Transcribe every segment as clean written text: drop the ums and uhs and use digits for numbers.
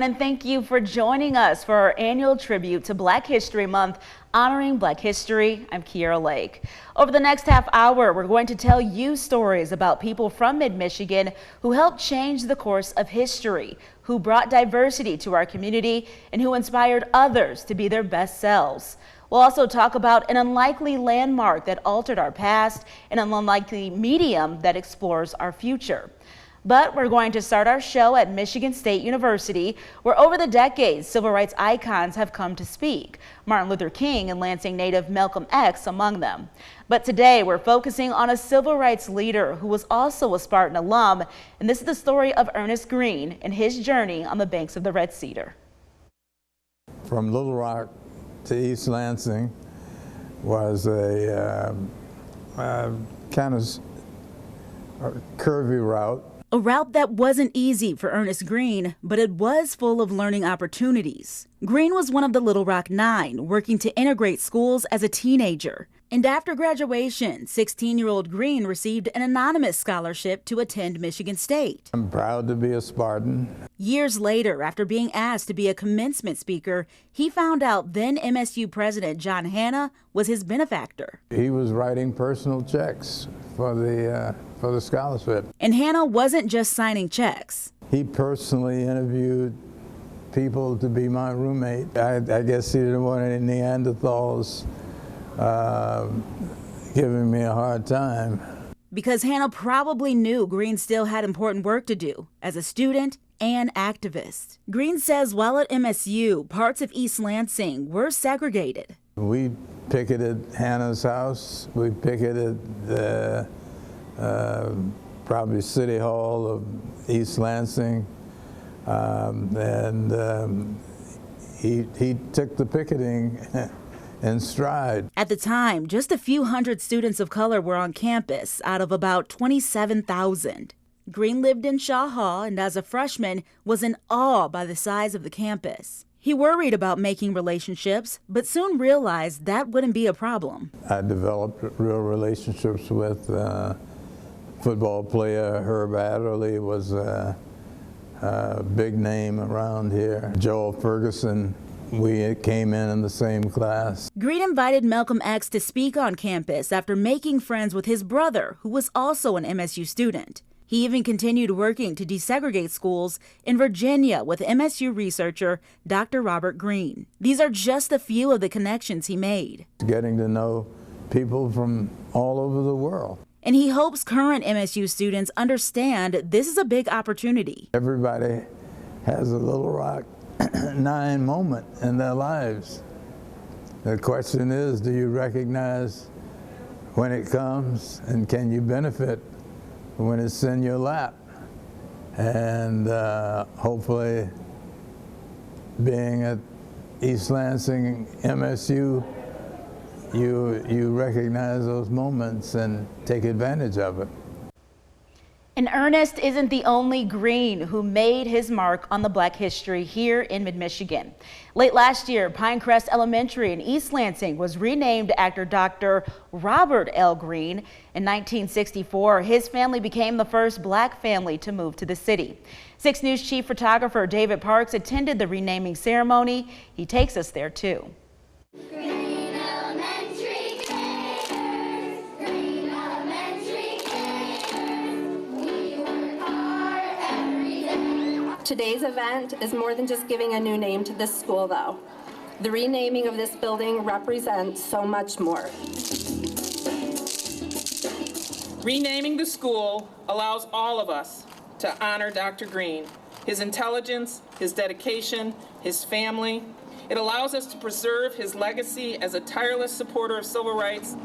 everyone, and thank you for joining us for our annual tribute to Black History Month, honoring Black history. I'm Kiera Lake. Over the next half hour, we're going to tell you stories about people from Mid-Michigan who helped change the course of history, who brought diversity to our community, and who inspired others to be their best selves. We'll also talk about an unlikely landmark that altered our past and an unlikely medium that explores our future. But we're going to start our show at Michigan State University, where over the decades, civil rights icons have come to speak. Martin Luther King and Lansing native Malcolm X among them. But today we're focusing on a civil rights leader who was also a Spartan alum. And this is the story of Ernest Greene and his journey on the banks of the Red Cedar. From Little Rock to East Lansing was a kind of curvy route. A route that wasn't easy for Ernest Greene, but it was full of learning opportunities. Greene was one of the Little Rock Nine, working to integrate schools as a teenager. And after graduation, 16-year-old Greene received an anonymous scholarship to attend Michigan State. I'm proud to be a Spartan. Years later, after being asked to be a commencement speaker, he found out then MSU President John Hannah was his benefactor. He was writing personal checks for the scholarship. And Hannah wasn't just signing checks. He personally interviewed people to be my roommate. I guess he didn't want any Neanderthals giving me a hard time. Because Hannah probably knew Greene still had important work to do as a student and activist. Greene says while at MSU, parts of East Lansing were segregated. We picketed Hannah's house. We picketed the probably City Hall of East Lansing. He took the picketing in stride. At the time, just a few hundred students of color were on campus out of about 27,000. Greene lived in Shaw Hall and as a freshman was in awe by the size of the campus. He worried about making relationships, but soon realized that wouldn't be a problem. I developed real relationships with football player Herb Adderley, was a big name around here. Joel Ferguson, we came in the same class. Greene invited Malcolm X to speak on campus after making friends with his brother, who was also an MSU student. He even continued working to desegregate schools in Virginia with MSU researcher Dr. Robert Greene. These are just a few of the connections he made. Getting to know people from all over the world. And he hopes current MSU students understand this is a big opportunity. Everybody has a Little Rock Nine moment in their lives. The question is, do you recognize when it comes, and can you benefit when it's in your lap? And hopefully being at East Lansing, MSU, you recognize those moments and take advantage of it. And Ernest isn't the only Greene who made his mark on the Black history here in Mid-Michigan. Late last year, Pinecrest Elementary in East Lansing was renamed after Dr. Robert L. Greene. In 1964, his family became the first Black family to move to the city. 6 News chief photographer David Parks attended the renaming ceremony. He takes us there too. Today's event is more than just giving a new name to this school, though. The renaming of this building represents so much more. Renaming the school allows all of us to honor Dr. Greene, his intelligence, his dedication, his family. It allows us to preserve his legacy as a tireless supporter of civil rights.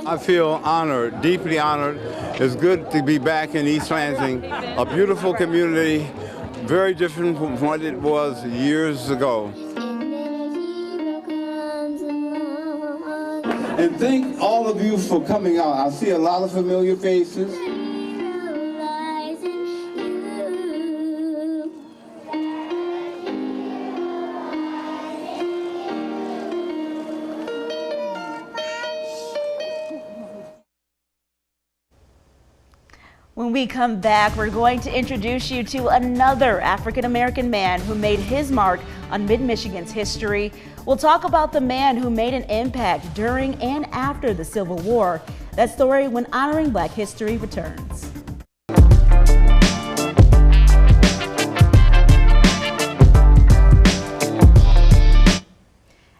I feel honored, deeply honored. It's good to be back in East Lansing, a beautiful community, very different from what it was years ago. And thank all of you for coming out. I see a lot of familiar faces. we come back, we're going to introduce you to another African-American man who made his mark on Mid-Michigan's history. We'll talk about the man who made an impact during and after the Civil War. That story when Honoring Black History returns.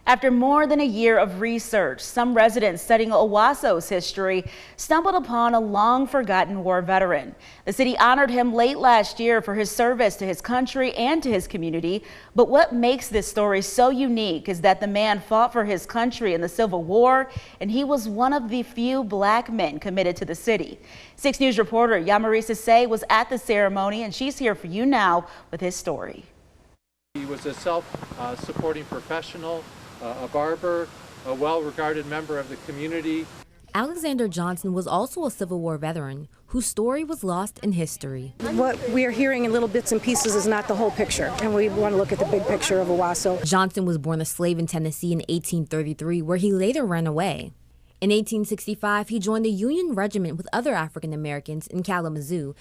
After more than a year of research, some residents studying Owasso's history stumbled upon a long-forgotten war veteran. The city honored him late last year for his service to his country and to his community. But what makes this story so unique is that the man fought for his country in the Civil War, and he was one of the few black men committed to the city. 6 News reporter Yamarisa Say was at the ceremony, and she's here for you now with his story. He was a self-supporting professional, a barber, a well-regarded member of the community. Alexander Johnson was also a Civil War veteran whose story was lost in history. What we are hearing in little bits and pieces is not the whole picture, and we want to look at the big picture of Owasso. Johnson was born a slave in Tennessee in 1833, where he later ran away. In 1865, he joined the Union Regiment with other African Americans in Kalamazoo